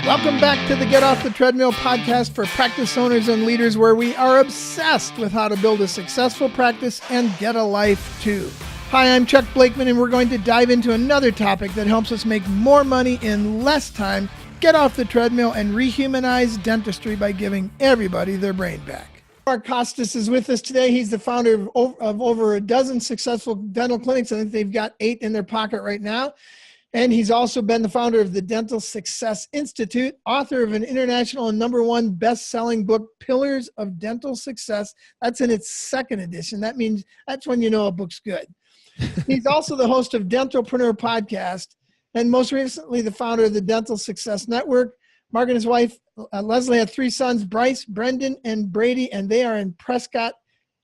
Welcome back to the Get Off the Treadmill podcast for practice owners and leaders, where we are obsessed with how to build a successful practice and get a life too. Hi, I'm Chuck Blakeman, and we're going to dive into another topic that helps us make more money in less time, get off the treadmill, and rehumanize dentistry by giving everybody their brain back. Mark Costas is with us today. He's the founder of over a dozen successful dental clinics. I think they've got 8 in their pocket right now. And he's also been the founder of the Dental Success Institute, author of an international and #1 best-selling book, Pillars of Dental Success. That's in its 2nd edition. That means that's when you know a book's good. He's also the host of Dentalpreneur Podcast, and most recently the founder of the Dental Success Network. Mark and his wife, Leslie, have 3 sons, Bryce, Brendan, and Brady, and they are in Prescott,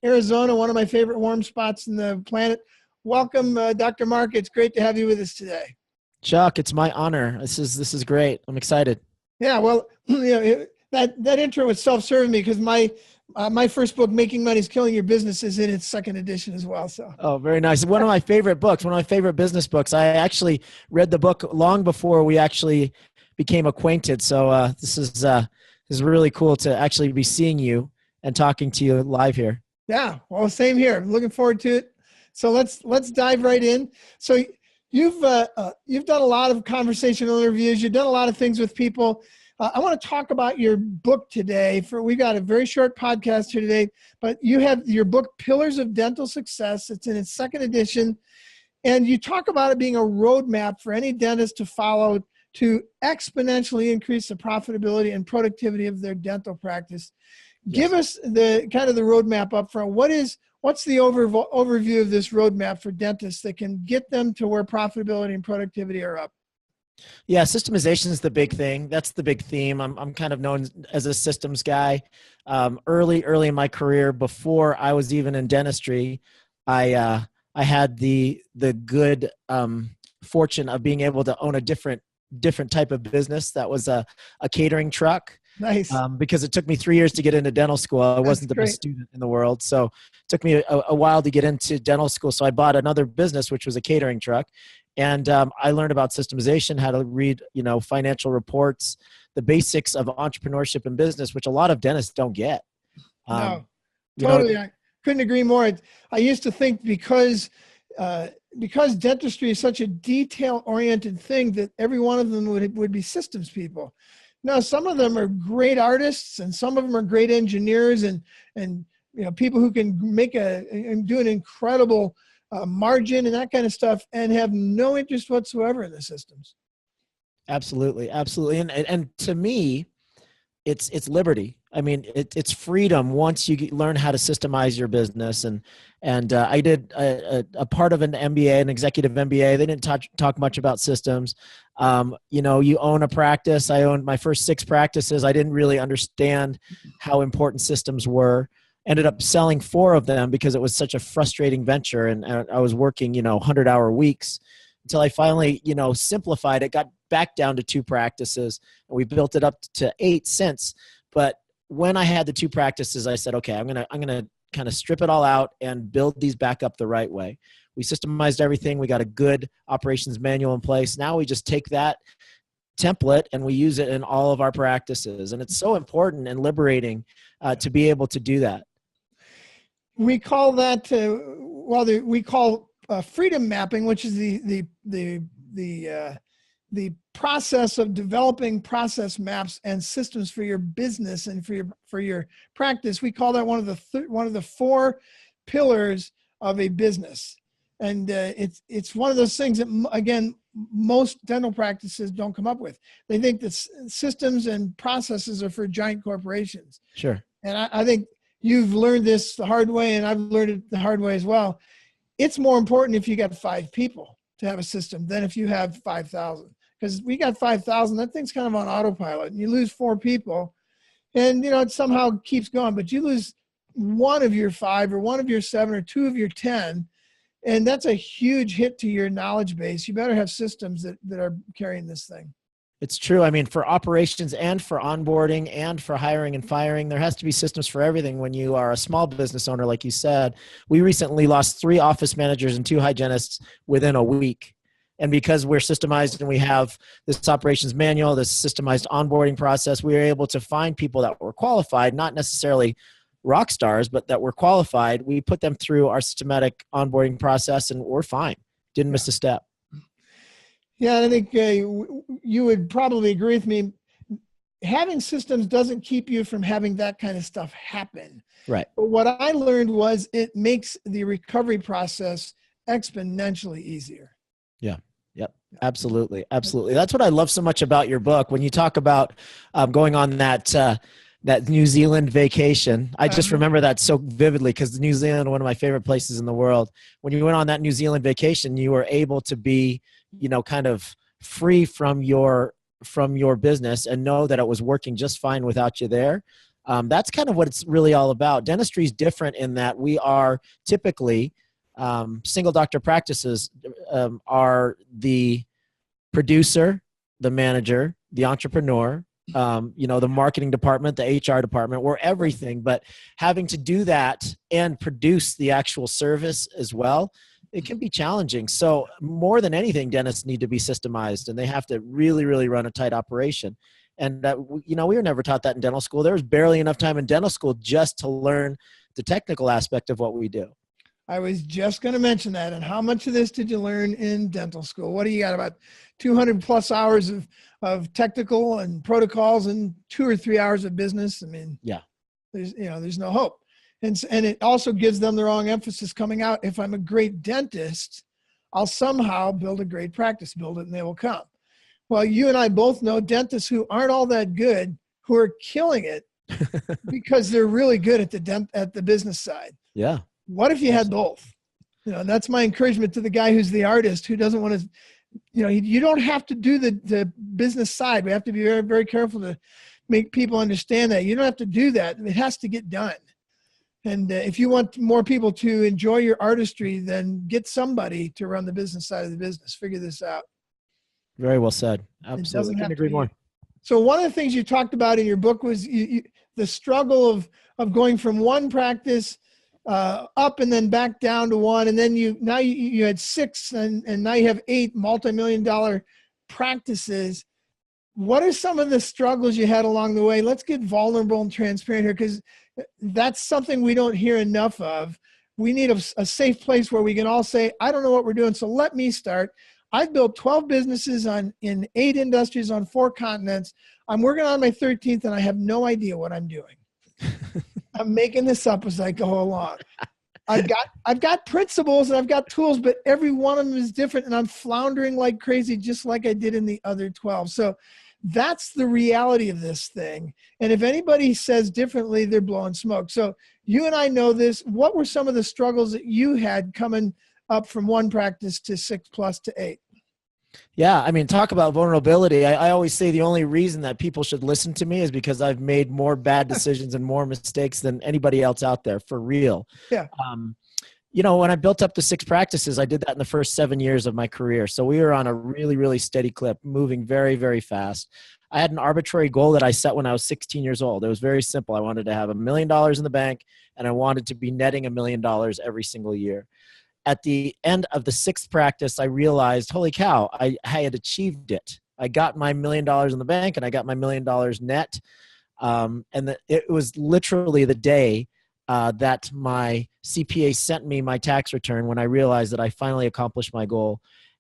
Arizona, one of my favorite warm spots in the planet. Welcome, Dr. Mark. It's great to have you with us today. Chuck, it's my honor. This is great. I'm excited. Yeah, well, that intro was self-serving me because my first book, Making Money is Killing Your Business, is in its 2nd edition as well. So. Oh, very nice. One of my favorite books, one of my favorite business books. I actually read the book long before we actually became acquainted. So this is really cool to actually be seeing you and talking to you live here. Yeah, well, same here. I'm looking forward to it. So let's dive right in. So you've done a lot of conversational interviews. You've done a lot of things with people. I want to talk about your book today. We've got a very short podcast here today, but you have your book, Pillars of Dental Success. It's in its 2nd edition. And you talk about it being a roadmap for any dentist to follow to exponentially increase the profitability and productivity of their dental practice. Yes. Give us the kind of the roadmap up front. What's the overview of this roadmap for dentists that can get them to where profitability and productivity are up? Yeah, systemization is the big thing. That's the big theme. I'm kind of known as a systems guy. Early in my career, before I was even in dentistry, I had the good fortune of being able to own a different type of business. That was a catering truck. Nice. Because it took me 3 years to get into dental school. I wasn't the best student in the world. So it took me a while to get into dental school. So I bought another business, which was a catering truck. And I learned about systemization, how to read, financial reports, the basics of entrepreneurship and business, which a lot of dentists don't get. No, totally. I couldn't agree more. I used to think because dentistry is such a detail-oriented thing that every one of them would be systems people. No, some of them are great artists, and some of them are great engineers, and people who can do an incredible margin and that kind of stuff, and have no interest whatsoever in the systems. Absolutely, and to me, it's liberty. I mean, it's freedom once you learn how to systemize your business. And I did a part of an MBA, an executive MBA. They didn't talk much about systems. You own a practice. I owned my first 6 practices. I didn't really understand how important systems were. Ended up selling 4 of them because it was such a frustrating venture. And I was working, 100-hour weeks until I finally, simplified it, got back down to 2 practices, and we built it up to 8 since. But when I had the 2 practices, I said, okay, I'm gonna kind of strip it all out and build these back up the right way. We systemized everything. We got a good operations manual in place. Now we just take that template and we use it in all of our practices. And it's so important and liberating to be able to do that. We call that, we call freedom mapping, which is the process of developing process maps and systems for your business and for your practice. We call that one of the 4 pillars of a business. And it's one of those things that, again, most dental practices don't come up with. They think that systems and processes are for giant corporations. Sure. And I think you've learned this the hard way, and I've learned it the hard way as well. It's more important if you got 5 people to have a system than if you have 5,000. Because we got 5,000, that thing's kind of on autopilot. And you lose 4 people, and it somehow keeps going. But you lose 1 of your 5 or 1 of your 7 or 2 of your 10, and that's a huge hit to your knowledge base. You better have systems that are carrying this thing. It's true. I mean, for operations and for onboarding and for hiring and firing, there has to be systems for everything when you are a small business owner, like you said. We recently lost 3 office managers and 2 hygienists within a week. And because we're systemized and we have this operations manual, this systemized onboarding process, we were able to find people that were qualified, not necessarily rock stars, but that were qualified. We put them through our systematic onboarding process and we're fine. Didn't miss a step. Yeah, and I think you would probably agree with me. Having systems doesn't keep you from having that kind of stuff happen. Right. But what I learned was it makes the recovery process exponentially easier. Yeah. Yep. Absolutely. Absolutely. That's what I love so much about your book. When you talk about going on that New Zealand vacation, I just remember that so vividly because New Zealand, one of my favorite places in the world. When you went on that New Zealand vacation, you were able to be, kind of free from your business and know that it was working just fine without you there. That's kind of what it's really all about. Dentistry is different in that we are typically single doctor practices are the producer, the manager, the entrepreneur, the marketing department, the HR department, we're everything, but having to do that and produce the actual service as well, it can be challenging. So more than anything, dentists need to be systemized and they have to really, really run a tight operation. And we were never taught that in dental school. There was barely enough time in dental school just to learn the technical aspect of what we do. I was just going to mention that. And how much of this did you learn in dental school? What do you got? About 200 plus hours of technical and protocols and 2 or 3 hours of business. I mean, yeah, there's no hope. And it also gives them the wrong emphasis coming out. If I'm a great dentist, I'll somehow build a great practice, build it, and they will come. Well, you and I both know dentists who aren't all that good, who are killing it because they're really good at the business side. Yeah. What if you had both? And that's my encouragement to the guy who's the artist who doesn't want to, you don't have to do the business side. We have to be very, very careful to make people understand that. You don't have to do that. It has to get done. And if you want more people to enjoy your artistry, then get somebody to run the business side of the business. Figure this out. Very well said. Absolutely. Couldn't agree more. So one of the things you talked about in your book was the struggle of going from one practice up and then back down to one. And then you had 6 and now you have 8 multi-million-dollar practices. What are some of the struggles you had along the way? Let's get vulnerable and transparent here because that's something we don't hear enough of. We need a safe place where we can all say, I don't know what we're doing, so let me start. I've built 12 businesses in 8 industries on 4 continents. I'm working on my 13th and I have no idea what I'm doing. I'm making this up as I go along. I've got principles and I've got tools, but every one of them is different and I'm floundering like crazy, just like I did in the other 12. So that's the reality of this thing. And if anybody says differently, they're blowing smoke. So you and I know this. What were some of the struggles that you had coming up from 1 practice to 6 plus to 8? Yeah, I mean, talk about vulnerability. I always say the only reason that people should listen to me is because I've made more bad decisions and more mistakes than anybody else out there, for real. Yeah. When I built up to 6 practices, I did that in the first 7 years of my career. So we were on a really, really steady clip, moving very, very fast. I had an arbitrary goal that I set when I was 16 years old. It was very simple. I wanted to have $1 million in the bank, and I wanted to be netting $1 million every single year. At the end of the 6th practice, I realized, holy cow, I had achieved it. I got my $1 million in the bank and I got my $1 million net. It was literally the day that my CPA sent me my tax return when I realized that I finally accomplished my goal.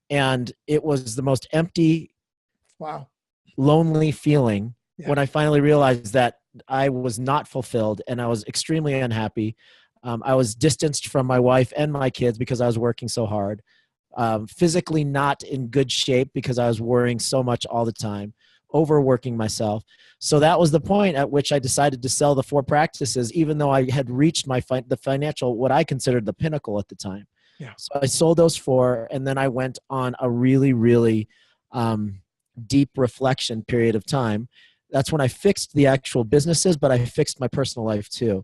And it was the most empty, lonely feeling when I finally realized that I was not fulfilled and I was extremely unhappy. I was distanced from my wife and my kids because I was working so hard, physically not in good shape because I was worrying so much all the time, overworking myself. So that was the point at which I decided to sell the 4 practices, even though I had reached the financial, what I considered the pinnacle at the time. Yeah. So I sold those 4, and then I went on a really, really deep reflection period of time. That's when I fixed the actual businesses, but I fixed my personal life too.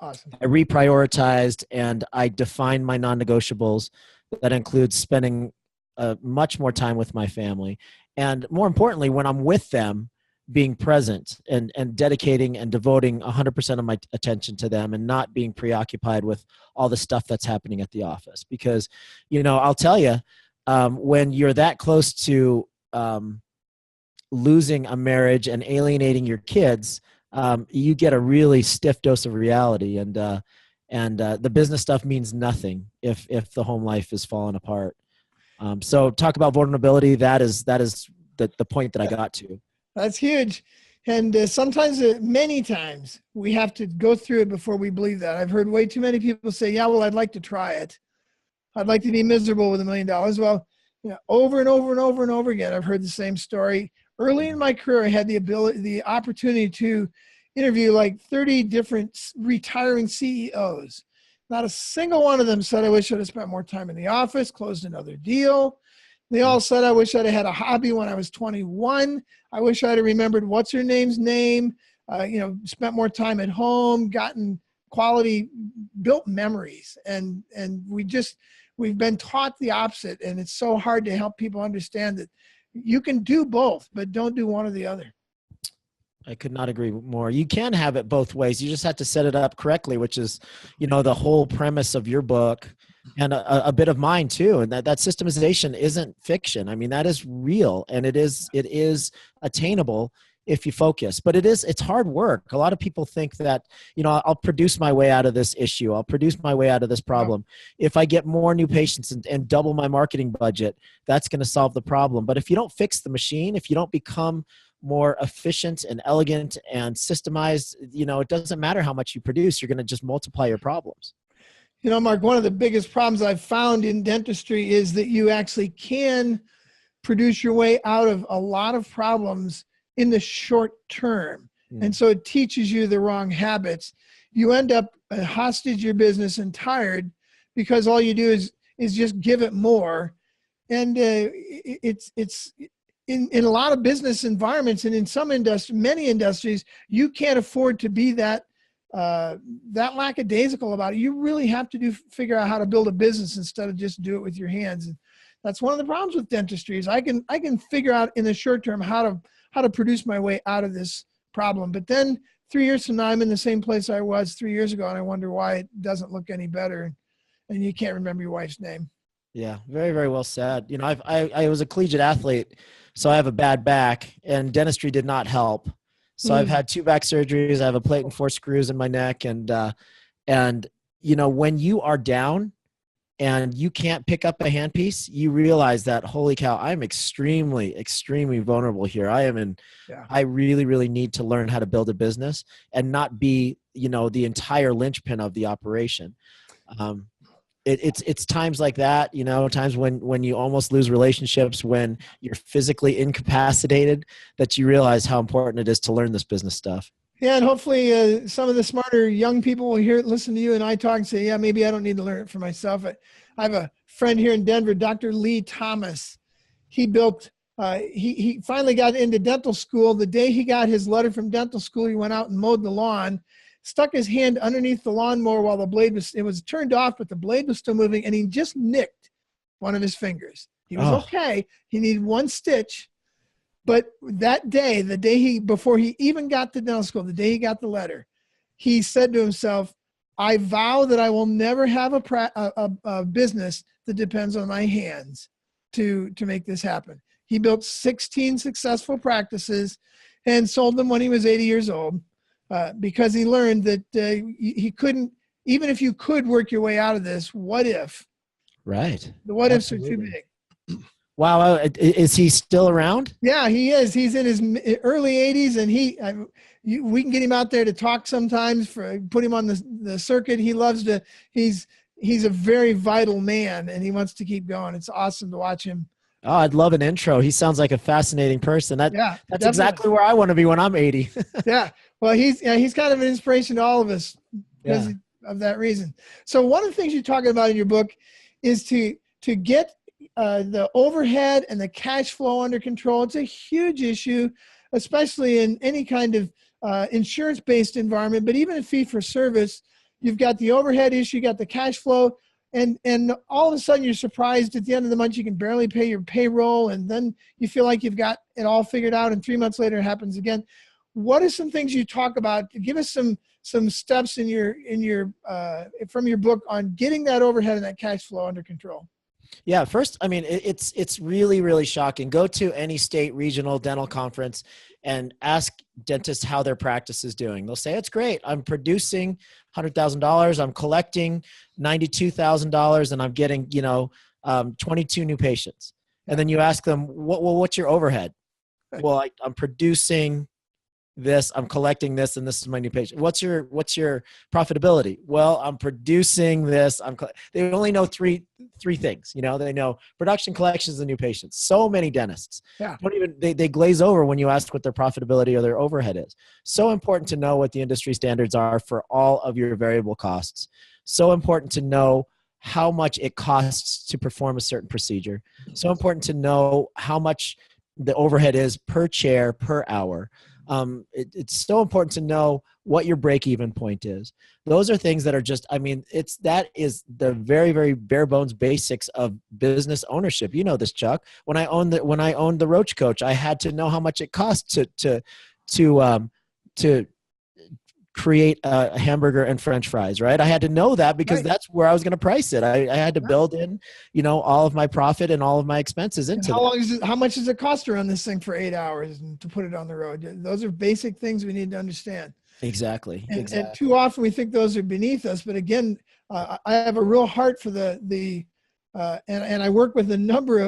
Awesome. I reprioritized and I defined my non-negotiables. That includes spending much more time with my family. And more importantly, when I'm with them, being present and dedicating and devoting 100% of my attention to them and not being preoccupied with all the stuff that's happening at the office. Because, I'll tell you, when you're that close to losing a marriage and alienating your kids, you get a really stiff dose of reality, and the business stuff means nothing if the home life is falling apart. So talk about vulnerability. That is the point that I got to. That's huge. And sometimes, many times, we have to go through it before we believe that. I've heard way too many people say, yeah, well, I'd like to try it. I'd like to be miserable with $1 million. Well, over and over and over and over again, I've heard the same story. Early in my career, I had the opportunity to interview like 30 different retiring CEOs. Not a single one of them said, I wish I'd have spent more time in the office, closed another deal. They all said, I wish I'd have had a hobby when I was 21. I wish I'd have remembered what's her name's name, spent more time at home, gotten quality, built memories. And we've been taught the opposite. And it's so hard to help people understand that you can do both, but don't do one or the other. I could not agree more. You can have it both ways. You just have to set it up correctly, which is, the whole premise of your book and a bit of mine too. And that systemization isn't fiction. I mean, that is real, and it is attainable if you focus, but it's hard work. A lot of people think that, I'll produce my way out of this issue. I'll produce my way out of this problem. If I get more new patients and double my marketing budget, that's going to solve the problem. But if you don't fix the machine, if you don't become more efficient and elegant and systemized, it doesn't matter how much you produce, you're going to just multiply your problems. Mark, one of the biggest problems I've found in dentistry is that you actually can produce your way out of a lot of problems in the short term. And so it teaches you the wrong habits. You end up hostage your business and tired because all you do is just give it more. And it's in a lot of business environments, and in some many industries, you can't afford to be that lackadaisical about it. You really have to figure out how to build a business instead of just do it with your hands. And that's one of the problems with dentistry is I can figure out in the short term how to produce my way out of this problem. But then 3 years from now, I'm in the same place I was 3 years ago, and I wonder why it doesn't look any better. And you can't remember your wife's name. Yeah, very, very well said. I was a collegiate athlete, so I have a bad back, and dentistry did not help. So I've had 2 back surgeries. I have a plate and 4 screws in my neck. And when you are down and you can't pick up a handpiece, you realize that, holy cow, I'm extremely, extremely vulnerable here. I really, really need to learn how to build a business and not be, the entire linchpin of the operation. It's times like that, times when you almost lose relationships, when you're physically incapacitated, that you realize how important it is to learn this business stuff. Yeah, and hopefully some of the smarter young people will listen to you and I talk and say, yeah, maybe I don't need to learn it for myself. I have a friend here in Denver, Dr. Lee Thomas. He built, he finally got into dental school. The day he got his letter from dental school, he went out and mowed the lawn, stuck his hand underneath the lawnmower while it was turned off, but the blade was still moving, and he just nicked one of his fingers. He was okay. He needed 1 stitch. But that day, before he even got to dental school, the day he got the letter, he said to himself, I vow that I will never have a business that depends on my hands to make this happen. He built 16 successful practices and sold them when he was 80 years old. Because he learned that he couldn't, even if you could work your way out of this, what if? Right. The what ifs are too big. Wow. Is he still around? Yeah, he is. He's in his early 80s, and we can get him out there to talk sometimes, put him on the circuit. He loves to, he's a very vital man, and he wants to keep going. It's awesome to watch him. Oh, I'd love an intro. He sounds like a fascinating person. That's definitely exactly where I want to be when I'm 80. Yeah. Well, he's kind of an inspiration to all of us because of that reason. So one of the things you talk about in your book is to get the overhead and the cash flow under control. It's a huge issue, especially in any kind of insurance-based environment, but even in fee-for-service, you've got the overhead issue, you got the cash flow, and all of a sudden you're surprised at the end of the month you can barely pay your payroll, and then you feel like you've got it all figured out, and 3 months later it happens again. What are some things you talk about? Give us some steps from your book on getting that overhead and that cash flow under control. Yeah, first, I mean, it's really, really shocking. Go to any state regional dental conference and ask dentists how their practice is doing. They'll say, it's great. I'm producing $100,000. I'm collecting $92,000 and I'm getting, 22 new patients. And then you ask them, what's your overhead? Well, I'm producing this, I'm collecting this, and this is my new patient. What's your profitability? Well, I'm producing this. They only know three things. They know production, collections, and new patients. So many dentists don't even they glaze over when you ask what their profitability or their overhead is. So important to know what the industry standards are for all of your variable costs. So important to know how much it costs to perform a certain procedure. So important to know how much the overhead is per chair per hour. It's so important to know what your break-even point is. Those are things that are just, that is the very, very bare bones basics of business ownership. You know this, Chuck. When I owned the Roach Coach, I had to know how much it cost to create a hamburger and French fries, right? I had to know that because that's where I was going to price it. I had to build in, all of my profit and all of my expenses into how much does it cost to run this thing for 8 hours and to put it on the road? Those are basic things we need to understand. Exactly. And too often we think those are beneath us. But again, I have a real heart for and I work with a number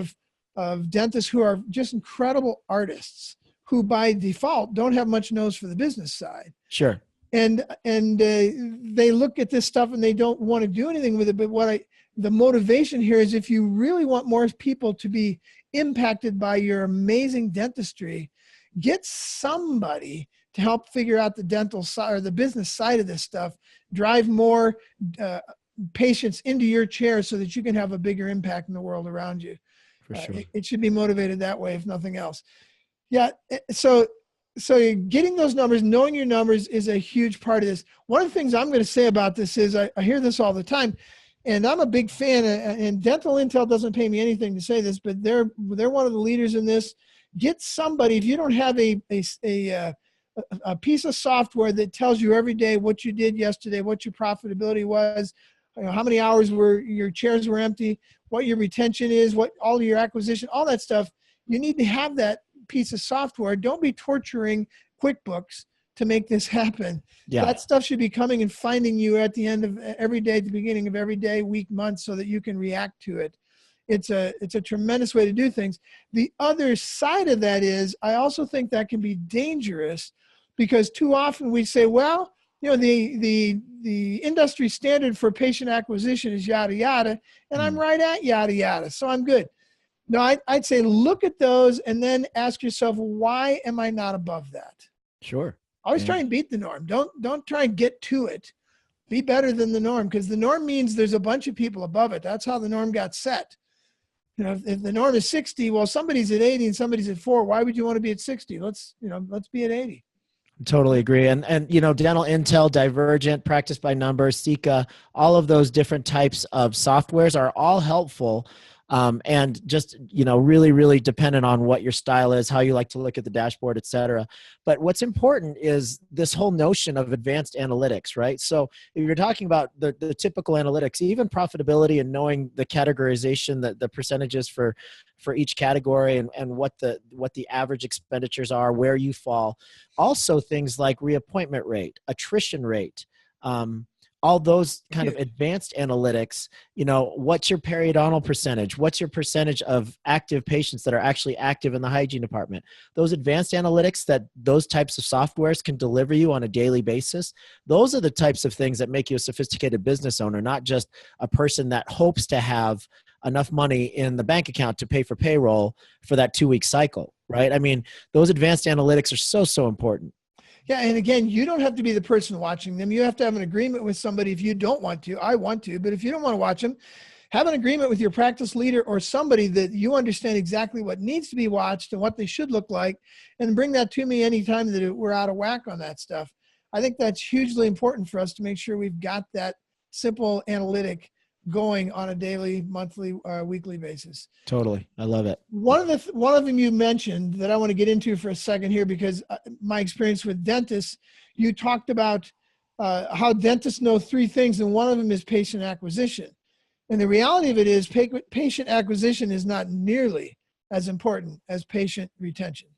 of dentists who are just incredible artists who by default don't have much nose for the business side. Sure. And they look at this stuff and they don't want to do anything with it. But the motivation here is if you really want more people to be impacted by your amazing dentistry, get somebody to help figure out the dental side or the business side of this stuff, drive more patients into your chair so that you can have a bigger impact in the world around you. For sure. It should be motivated that way, if nothing else. Yeah. So getting those numbers, knowing your numbers is a huge part of this. One of the things I'm going to say about this is I hear this all the time, and I'm a big fan, and Dental Intel doesn't pay me anything to say this, but they're one of the leaders in this. Get somebody, if you don't have a piece of software that tells you every day what you did yesterday, what your profitability was, how many hours your chairs were empty, what your retention is, what all your acquisition, all that stuff, you need to have that piece of software. Don't be torturing QuickBooks to make this happen. Yeah. That stuff should be coming and finding you at the end of every day, at the beginning of every day, week, month, so that you can react to it. It's a tremendous way to do things. The other side of that is I also think that can be dangerous because too often we say, well, the industry standard for patient acquisition is yada, yada, and I'm right at yada, yada, so I'm good. No, I'd say look at those and then ask yourself, why am I not above that? Sure. Always try and beat the norm. Don't try and get to it. Be better than the norm, because the norm means there's a bunch of people above it. That's how the norm got set. If the norm is 60, well, somebody's at 80 and somebody's at 4. Why would you want to be at 60? Let's be at 80. Totally agree. And Dental Intel, Divergent, Practice by Numbers, Sika, all of those different types of softwares are all helpful. And just, really, really dependent on what your style is, how you like to look at the dashboard, et cetera. But what's important is this whole notion of advanced analytics, right? So if you're talking about the typical analytics, even profitability and knowing the categorization, the percentages for each category and what the average expenditures are, where you fall. Also things like reappointment rate, attrition rate, all those kind of advanced analytics, what's your periodontal percentage? What's your percentage of active patients that are actually active in the hygiene department? Those advanced analytics that those types of softwares can deliver you on a daily basis, those are the types of things that make you a sophisticated business owner, not just a person that hopes to have enough money in the bank account to pay for payroll for that 2-week cycle, right? Those advanced analytics are so important. Yeah, and again, you don't have to be the person watching them. You have to have an agreement with somebody if you don't want to. I want to, but if you don't want to watch them, have an agreement with your practice leader or somebody that you understand exactly what needs to be watched and what they should look like, and bring that to me anytime that we're out of whack on that stuff. I think that's hugely important for us to make sure we've got that simple analytic going on a daily, monthly, weekly basis. Totally. I love it. One of them you mentioned that I want to get into for a second here, because my experience with dentists, you talked about how dentists know 3 things, and one of them is patient acquisition. And the reality of it is patient acquisition is not nearly as important as patient retention.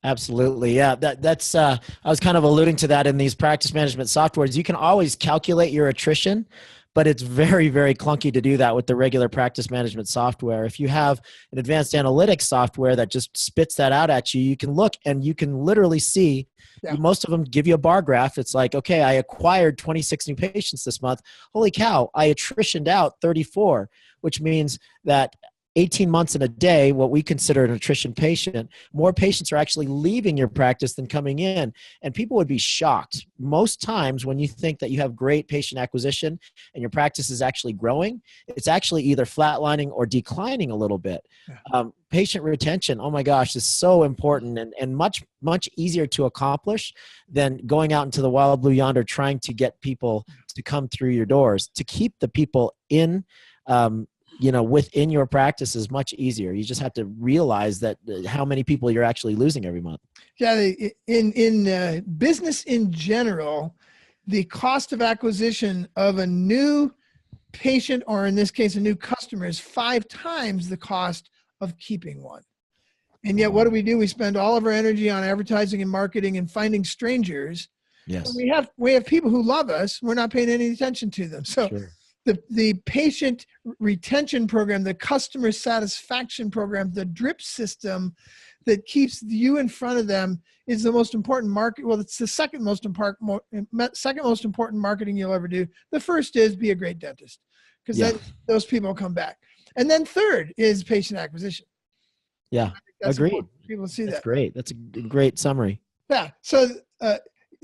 Absolutely. Yeah. That's, I was kind of alluding to that in these practice management softwares. You can always calculate your attrition, but it's very, very clunky to do that with the regular practice management software. If you have an advanced analytics software that just spits that out at you, you can look and you can literally see. Yeah. Most of them give you a bar graph. It's like, okay, I acquired 26 new patients this month. Holy cow, I attritioned out 34, which means that 18 months in a day, what we consider an attrition patient, more patients are actually leaving your practice than coming in. And people would be shocked. Most times when you think that you have great patient acquisition and your practice is actually growing, it's actually either flatlining or declining a little bit. Patient retention, oh my gosh, is so important and much, much easier to accomplish than going out into the wild blue yonder trying to get people to come through your doors. To keep the people in, within your practice is much easier. You just have to realize that how many people you're actually losing every month. Yeah, in business in general, the cost of acquisition of a new patient, or in this case, a new customer, is 5 times the cost of keeping one. And yet, what do? We spend all of our energy on advertising and marketing and finding strangers. Yes. We have people who love us. We're not paying any attention to them. So. Sure. The patient retention program, the customer satisfaction program, the drip system that keeps you in front of them is the most important market. Well, it's the second most important marketing you'll ever do. The first is be a great dentist, because then those people come back. And then third is patient acquisition. Yeah, agreed. Important. People see that's great. That's a great summary. Yeah.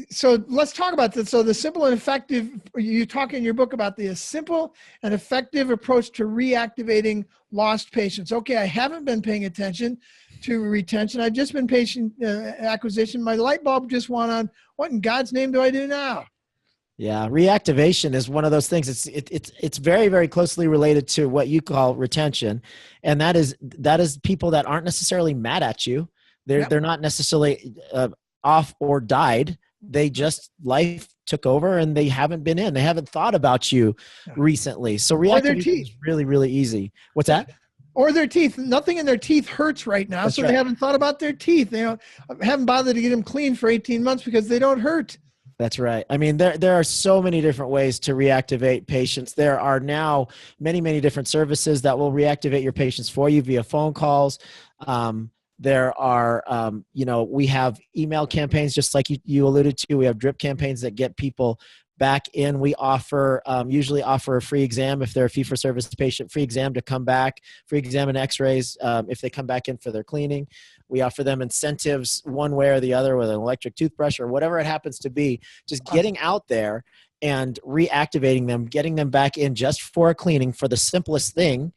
So let's talk about this. So the simple and effective, you talk in your book about the simple and effective approach to reactivating lost patients. Okay, I haven't been paying attention to retention. I've just been patient acquisition. My light bulb just went on. What in God's name do I do now? Yeah, reactivation is one of those things. It's very, very closely related to what you call retention, and that is people that aren't necessarily mad at you. They're not necessarily off or died. They just, life took over and they haven't been in. They haven't thought about you recently. So reactivation is really, really easy. What's that? Or their teeth. Nothing in their teeth hurts right now. That's right. They haven't thought about their teeth. They haven't bothered to get them clean for 18 months because they don't hurt. That's right. I mean, there are so many different ways to reactivate patients. There are now many, many different services that will reactivate your patients for you via phone calls. There are, we have email campaigns, just like you alluded to. We have drip campaigns that get people back in. We usually offer a free exam if they're a fee-for-service patient, free exam to come back, free exam and x-rays if they come back in for their cleaning. We offer them incentives one way or the other with an electric toothbrush or whatever it happens to be. Just getting out there and reactivating them, getting them back in just for a cleaning, for the simplest thing,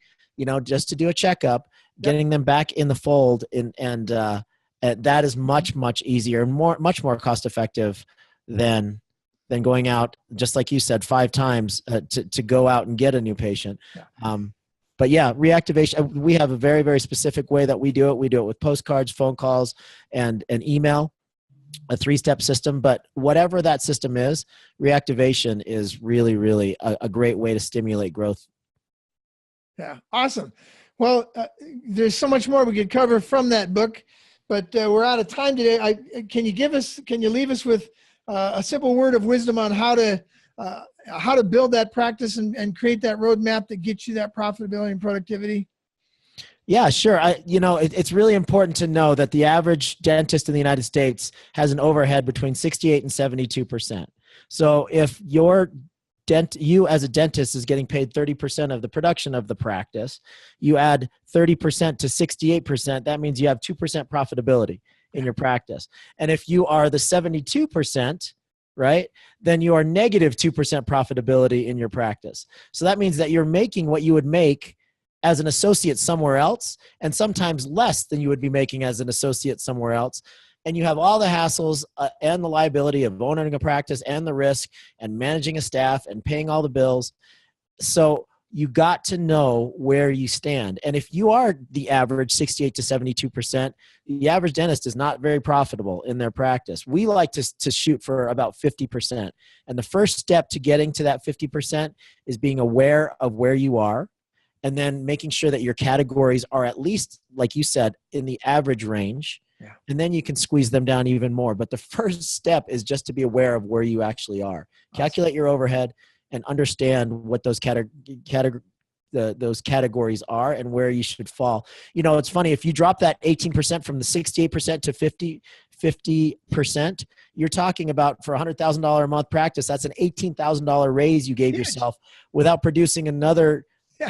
just to do a checkup. Getting them back in the fold, and that is much, much easier and much more cost effective than going out, just like you said, 5 times to go out and get a new patient. But yeah, reactivation, we have a very, very specific way that we do it. We do it with postcards, phone calls, and an email, a 3-step system. But whatever that system is, reactivation is really, really a great way to stimulate growth. Yeah, awesome. Well, there's so much more we could cover from that book, but we're out of time today. Can you leave us with a simple word of wisdom on how to build that practice and create that roadmap that gets you that profitability and productivity? Yeah, sure. It's really important to know that the average dentist in the United States has an overhead between 68 and 72%. So if you as a dentist is getting paid 30% of the production of the practice, you add 30% to 68%, that means you have 2% profitability in your practice. And if you are the 72%, right, then you are negative 2% profitability in your practice. So that means that you're making what you would make as an associate somewhere else, and sometimes less than you would be making as an associate somewhere else. And you have all the hassles and the liability of owning a practice and the risk and managing a staff and paying all the bills. So you got to know where you stand. And if you are the average 68 to 72%, the average dentist is not very profitable in their practice. We like to shoot for about 50%. And the first step to getting to that 50% is being aware of where you are, and then making sure that your categories are at least, like you said, in the average range. Yeah. And then you can squeeze them down even more. But the first step is just to be aware of where you actually are. Awesome. Calculate your overhead and understand what those those categories are and where you should fall. You know, it's funny, if you drop that 18% from the 68% to 50%, you're talking about, for $100,000 a month practice, that's an $18,000 raise you gave yourself without producing another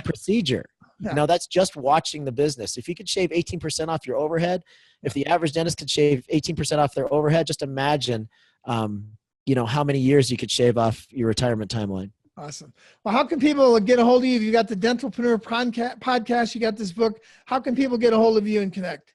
procedure. Yeah. You know, that's just watching the business. If you could shave 18% off your overhead, if the average dentist could shave 18% off their overhead, just imagine, you know, how many years you could shave off your retirement timeline. Awesome. Well, how can people get a hold of you? You got the Dentalpreneur podcast, you got this book. How can people get a hold of you and connect?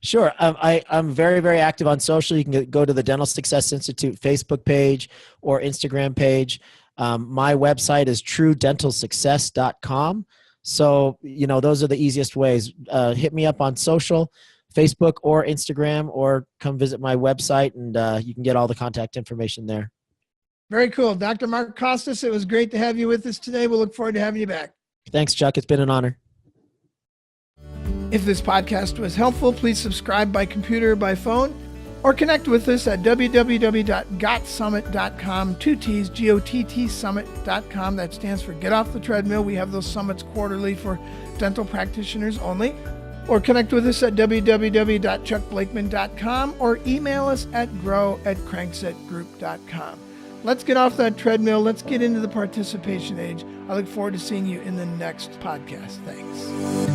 Sure. I'm very, very active on social. You can go to the Dental Success Institute Facebook page or Instagram page. My website is truedentalsuccess.com. So, you know, those are the easiest ways. Hit me up on social, Facebook or Instagram, or come visit my website, and you can get all the contact information there. Very cool. Dr. Mark Costas, it was great to have you with us today. We'll look forward to having you back. Thanks, Chuck. It's been an honor. If this podcast was helpful, please subscribe by computer or by phone, or connect with us at www.gottsummit.com, 2 T's, G-O-T-T summit.com. That stands for Get Off the Treadmill. We have those summits quarterly for dental practitioners only. Or connect with us at www.chuckblakeman.com, or email us at grow@cranksetgroup.com. Let's get off that treadmill. Let's get into the participation age. I look forward to seeing you in the next podcast. Thanks.